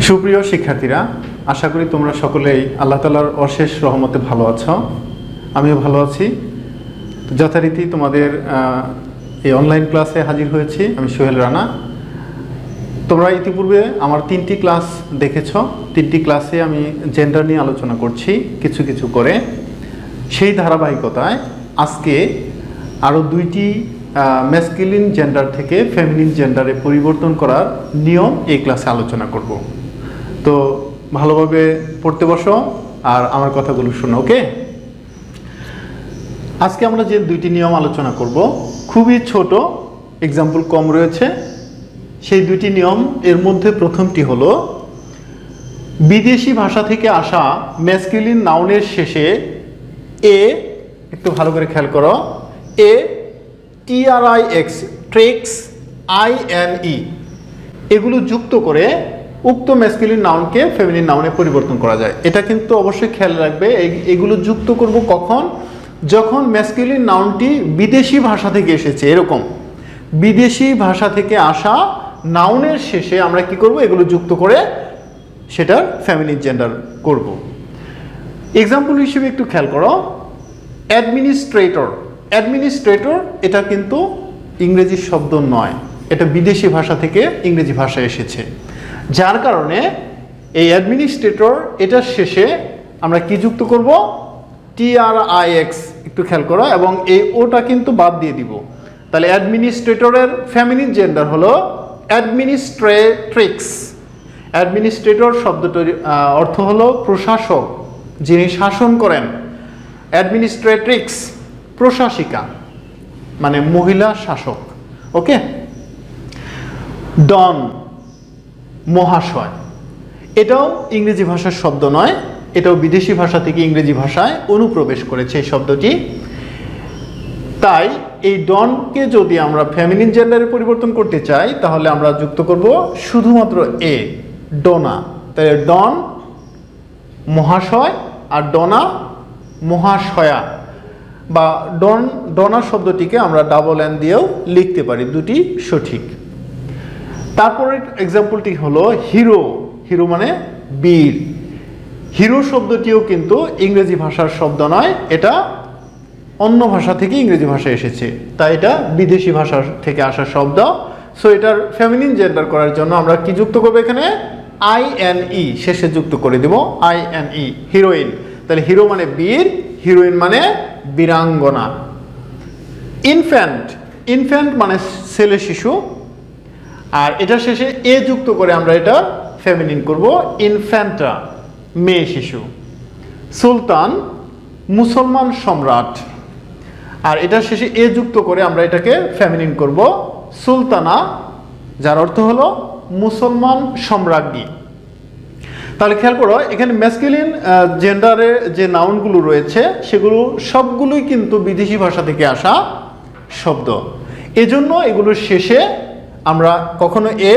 সুপ্রিয় শিক্ষার্থীরা, আশা করি তোমরা সকলেই আল্লাহ তাআলার অশেষ রহমতে ভালো আছো। আমিও ভালো আছি। যথারীতি তোমাদের এই অনলাইন ক্লাসে হাজির হয়েছি। আমি সোহেল রানা। তোমরা ইতিপূর্বে আমার 3টি ক্লাস দেখেছো। 3টি ক্লাসে আমি জেন্ডার নিয়ে আলোচনা করছি কিছু কিছু করে। সেই ধারাবাহিকতায় আজকে আরও 2টি ম্যাসকুলিন জেন্ডার থেকে ফেমিনিন জেন্ডারে পরিবর্তন করার নিয়ম এই ক্লাসে আলোচনা করব। তো ভালোভাবে পড়তে বসো আর আমার কথাগুলো শোনো, ওকে? আজকে আমরা যে 2টি নিয়ম আলোচনা করব খুবই ছোট, এক্সাম্পল কম রয়েছে। সেই 2টি নিয়ম, এর মধ্যে প্রথমটি হলো বিদেশি ভাষা থেকে আসা ম্যাসকুলিন নাউনের শেষে এ, একটু ভালো করে খেয়াল করো, এ TRIX ট্রেক্স INE এগুলো যুক্ত করে উক্ত ম্যাসকুলিন নাউনকে ফেমিনিন নাউনে পরিবর্তন করা যায়। এটা কিন্তু অবশ্যই খেয়াল রাখবে। এগুলো যুক্ত করব কখন? যখন ম্যাসকুলিন নাউনটি বিদেশি ভাষা থেকে এসেছে। এরকম বিদেশি ভাষা থেকে আসা নাউনের শেষে আমরা কি করব? এগুলো যুক্ত করে সেটার ফেমিনিন জেন্ডার করব। এক্সাম্পল হিসেবে একটু খেয়াল করো, অ্যাডমিনিস্ট্রেটর। অ্যাডমিনিস্ট্রেটর এটা কিন্তু ইংরেজি শব্দ নয়, এটা বিদেশি ভাষা থেকে ইংরেজি ভাষায় এসেছে। যার কারণে এই অ্যাডমিনিস্ট্রেটর এটার শেষে আমরা কি যুক্ত করব? TRIX, একটু খেয়াল করো, এবং এই ওটা কিন্তু বাদ দিয়ে দিব। তাহলে অ্যাডমিনিস্ট্রেটরের ফেমিনিন জেন্ডার হলো অ্যাডমিনিস্ট্রেট্রিক্স। অ্যাডমিনিস্ট্রেটর শব্দটির অর্থ হলো প্রশাসক, যিনি শাসন করেন। অ্যাডমিনিস্ট্রেট্রিক্স প্রশাসিকা, মানে মহিলা শাসক, ওকে? ডন মহাশয়, এটাও ইংরেজি ভাষার শব্দ নয়, এটাও বিদেশি ভাষা থেকে ইংরেজি ভাষায় অনুপ্রবেশ করেছে এই শব্দটি। তাই এই ডনকে যদি আমরা ফেমিনিন জেন্ডারে পরিবর্তন করতে চাই তাহলে আমরা যুক্ত করব শুধুমাত্র এ, ডোনা। তাই ডন মহাশয় আর ডোনা মহাশয়া, বা ডোনা শব্দটিকে আমরা ডাবল এন দিয়েও লিখতে পারি, দুটি সঠিক। তারপরের এক্সাম্পলটি হলো হিরো। হিরো মানে বীর। হিরো শব্দটিও কিন্তু ইংরেজি ভাষার শব্দ নয়, এটা অন্য ভাষা থেকে ইংরেজি ভাষায় এসেছে, তাই এটা বিদেশি ভাষা থেকে আসা শব্দ। সো এটার ফেমিনিন জেন্ডার করার জন্য আমরা কি যুক্ত করবো? এখানে INE শেষে যুক্ত করে দেব, INE, হিরোইন। তাহলে হিরো মানে বীর, হিরোইন মানে বীরাঙ্গনা। ইনফ্যান্ট, ইনফ্যান্ট মানে ছেলে শিশু, আর এটার শেষে এ যুক্ত করে আমরা এটা ফেমিনিন করব, ইনফ্যান্টা, মেয়ে শিশু। সুলতান মুসলমান সম্রাট, আর এটার শেষে এ যুক্ত করে আমরা এটাকে ফেমিনিন করব, সুলতানা, যার অর্থ হলো মুসলমান সম্রাজ্ঞী। তাহলে খেয়াল করো, এখানে ম্যাসকুলিন জেন্ডারে যে নাউনগুলো রয়েছে সেগুলো সবগুলোই কিন্তু বিদেশি ভাষা থেকে আসা শব্দ। এজন্য এগুলোর শেষে আমরা কখনো এ,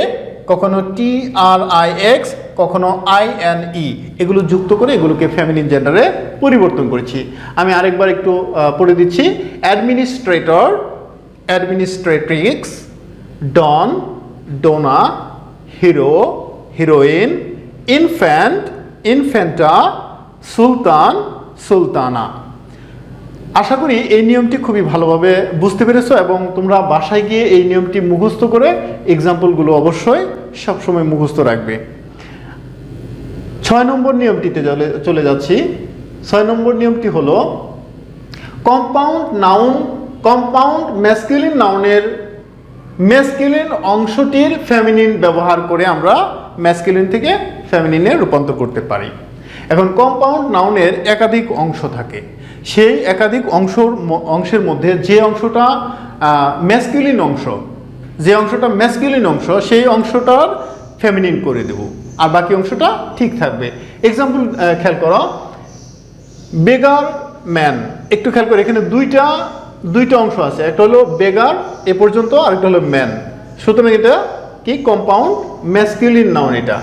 কখনো TRIX, কখনো INE এগুলো যুক্ত করে এগুলোকে ফেমিনিন জেন্ডারে পরিবর্তন করেছি। আমি আরেকবার একটু পড়ে দিচ্ছি। অ্যাডমিনিস্ট্রেটর, অ্যাডমিনিস্ট্রেট্রিক্স, ডন, ডোনা, হিরো, হিরোইন, ইনফ্যান্ট, ইনফ্যান্টা, সুলতান, সুলতানা। আশা করি এই নিয়মটি খুবই ভালোভাবে বুঝতে পেরেছো এবং তোমরা বাসায় গিয়ে এই নিয়মটি মুখস্থ করে এক্সাম্পলগুলো অবশ্যই সবসময় মুখস্থ রাখবে। 6 নম্বর নিয়মটিতে চলে যাচ্ছি। 6 নম্বর নিয়মটি হলো কম্পাউন্ড নাউন, কম্পাউন্ড ম্যাসকুলিন নাউনের ম্যাসকুলিন অংশটির ফেমিনিন ব্যবহার করে আমরা ম্যাসকুলিন থেকে ফেমিনিনে রূপান্তর করতে পারি। এখন কম্পাউন্ড নাউনের একাধিক অংশ থাকে, সেই একাধিক অংশের মধ্যে যে অংশটা ম্যাসকুলিন অংশ, যে অংশটা ম্যাসকুলিন অংশ, সেই অংশটার ফেমিনিন করে দেব, আর বাকি অংশটা ঠিক থাকবে। এক্সাম্পল খেয়াল করো, বেগার ম্যান। একটু খেয়াল করো, এখানে দুইটা অংশ আছে, একটা হলো বেগার এ পর্যন্ত, আর একটা হলো ম্যান। সুতরাং এটা কি? কম্পাউন্ড ম্যাসকুলিন নাউন, এটা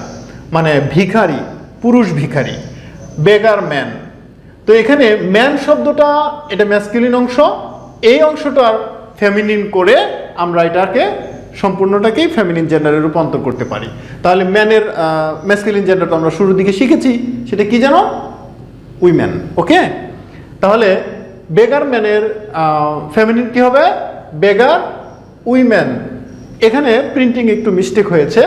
মানে ভিখারি, পুরুষ ভিখারি, বেগার ম্যান। তো এখানে ম্যান শব্দটা এটা ম্যাসকুলিন অংশ, এই অংশটার ফেমিনিন করে আমরা এটাকে সম্পূর্ণটাকেই ফেমিনিন জেন্ডারে রূপান্তর করতে পারি। তাহলে ম্যানের ম্যাসকুলিন জেন্ডার তো আমরা শুরুর দিকে শিখেছি, সেটা কি জানো? উইমেন। ওকে, তাহলে বেগার ম্যানের ফেমিনিন কি হবে? বেগার উইমেন। এখানে প্রিন্টিং একটু মিস্টেক হয়েছে,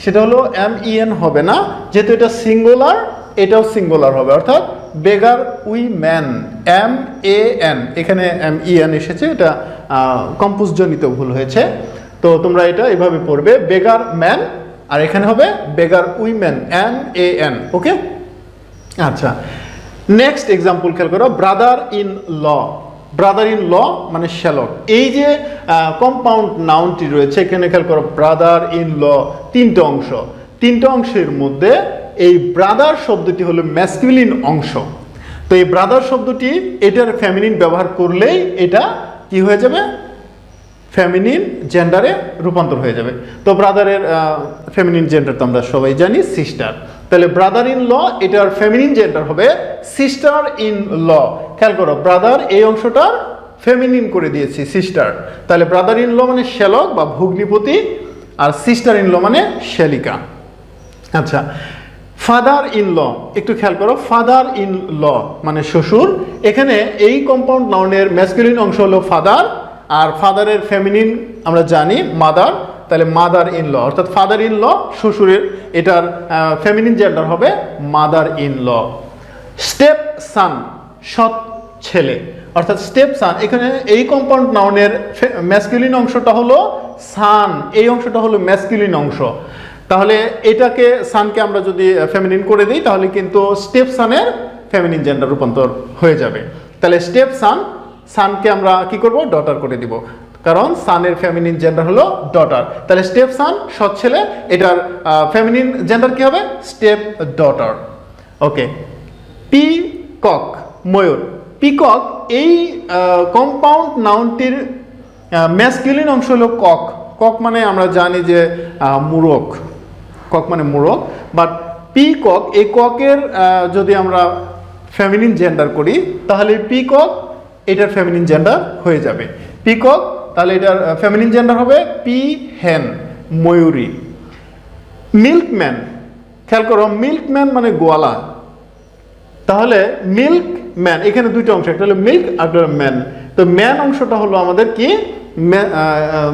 সেটা হলো MEN হবে না, যেহেতু এটা সিঙ্গুলার, এটাও সিঙ্গুলার হবে, অর্থাৎ বেগার উইম্যান, MAN, এখানে MEN এসেছে, এটা কম্পোজজনিত ভুল হয়েছে। তো তোমরা এটা এভাবে পড়বে, বেগার ম্যান, আর এখানে হবে বেগার উইম্যান, MAN। ওকে, আচ্ছা, নেক্সট এক্সাম্পল খেয়াল করো, brother in law. Brother in law মানে শ্যালক। এই যে কম্পাউন্ড নাউনটি রয়েছে এখানে খেয়াল করো, ব্রাদার ইন ল, তিনটে অংশ, তিনটে অংশের মধ্যে এই ব্রাদার শব্দটি হলো ম্যাসকুলিন অংশ। তো এই ব্রাদার শব্দটি এটার ফেমিনিন ব্যবহার করলেই এটা কি হয়ে যাবে? ফেমিনিন জেন্ডারে রূপান্তর হয়ে যাবে। তো ব্রাদারের ফেমিনিন জেন্ডার তো আমরা সবাই জানি সিস্টার। তাহলে ব্রাদার ইন ল এটার ফেমিনিন জেন্ডার হবে সিস্টার ইন ল। খেয়াল করো, ব্রাদার এই অংশটার ফেমিনিন করে দিয়েছি সিস্টার। তাহলে ব্রাদার ইন ল মানে শ্যালক বা ভগ্নিপতি, আর সিস্টার ইন ল মানে শ্যালিকা। আচ্ছা, ফাদার ইন ল, একটু খেয়াল করো, ফাদার ইন ল মানে শ্বশুর। এখানে এই কম্পাউন্ড নাউনের ম্যাসকুলিন অংশ হলো ফাদার, আর ফাদারের ফেমিনিন আমরা জানি মাদার। তাহলে মাদার ইন ল, অর্থাৎ ফাদার ইন ল শ্বশুরের, এটার ফেমিনিন জেন্ডার হবে mother in law. Step son, সৎ ছেলে, অর্থাৎ স্টেপ সান, এখানে এই কম্পাউন্ড নাউনের ম্যাসকুলিন অংশটা হলো সান, এই অংশটা হলো ম্যাসকুলিন অংশ। তাহলে এটাকে সানকে আমরা যদি ফেমিনিন করে দিই তাহলে কিন্তু স্টেপ সানের ফেমিনিন জেন্ডার রূপান্তর হয়ে যাবে। তাহলে স্টেপ সান, সানকে আমরা কি করব? ডটার করে দিব, কারণ সানের ফেমিনিন জেন্ডার হলো ডটার। তাহলে স্টেপ সান সৎ ছেলে, এটার ফেমিনিন জেন্ডার কি হবে? Step daughter. ওকে, পিকক ময়ূর। পিকক এই কম্পাউন্ড নাউনটির ম্যাসকুলিন অংশ হলো কক। কক মানে আমরা জানি যে মুরগ, কক মানে মোরগ। বাট পিকক, এই ককের যদি আমরা ফেমিনিন জেন্ডার করি তাহলে পিকক এটার ফেমিনিন জেন্ডার হয়ে যাবে পিকক। তাহলে এটার ফেমিনিন জেন্ডার হবে পি হেন, ময়ূরী। মিল্কম্যান, খেয়াল করো, মিল্কম্যান মানে গোয়ালা। তাহলে মিল্কম্যান, এখানে দুইটা অংশ, একটা হলো মিল্ক আর একটা হলো ম্যান। তো ম্যান অংশটা হলো আমাদের কি?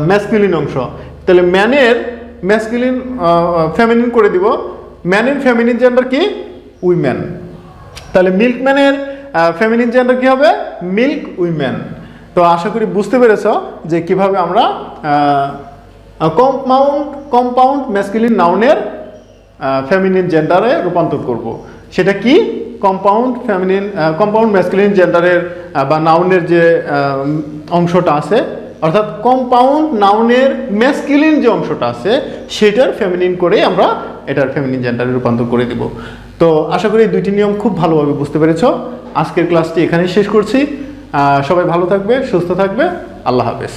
ম্যাসকুলিন অংশ। তাহলে ম্যানের ম্যাসকুলিন ফেমিনিন করে দিব, ম্যানের ফেমিনিন জেন্ডার কি? উইমেন। তাহলে মিল্কম্যানের ফেমিনিন জেন্ডার কি হবে? Milk women. তো আশা করি বুঝতে পেরেছ যে কিভাবে আমরা কম্পাউন্ড ম্যাসকুলিন নাউনের ফেমিনিন জেন্ডারে রূপান্তর করব। সেটা কি? কম্পাউন্ড ম্যাসকুলিন জেন্ডারের বা নাউনের যে অংশটা আছে, অর্থাৎ কম্পাউন্ড নাউনের ম্যাসকুলিন যে অংশটা আছে সেটার ফেমিনিন করে আমরা এটার ফেমিনিন জেন্ডারে রূপান্তর করে দিব। তো আশা করি এই দুইটি নিয়ম খুব ভালোভাবে বুঝতে পেরেছ। আজকের ক্লাসটি এখানেই শেষ করছি। সবাই ভালো থাকবে, সুস্থ থাকবে। আল্লাহ হাফেজ।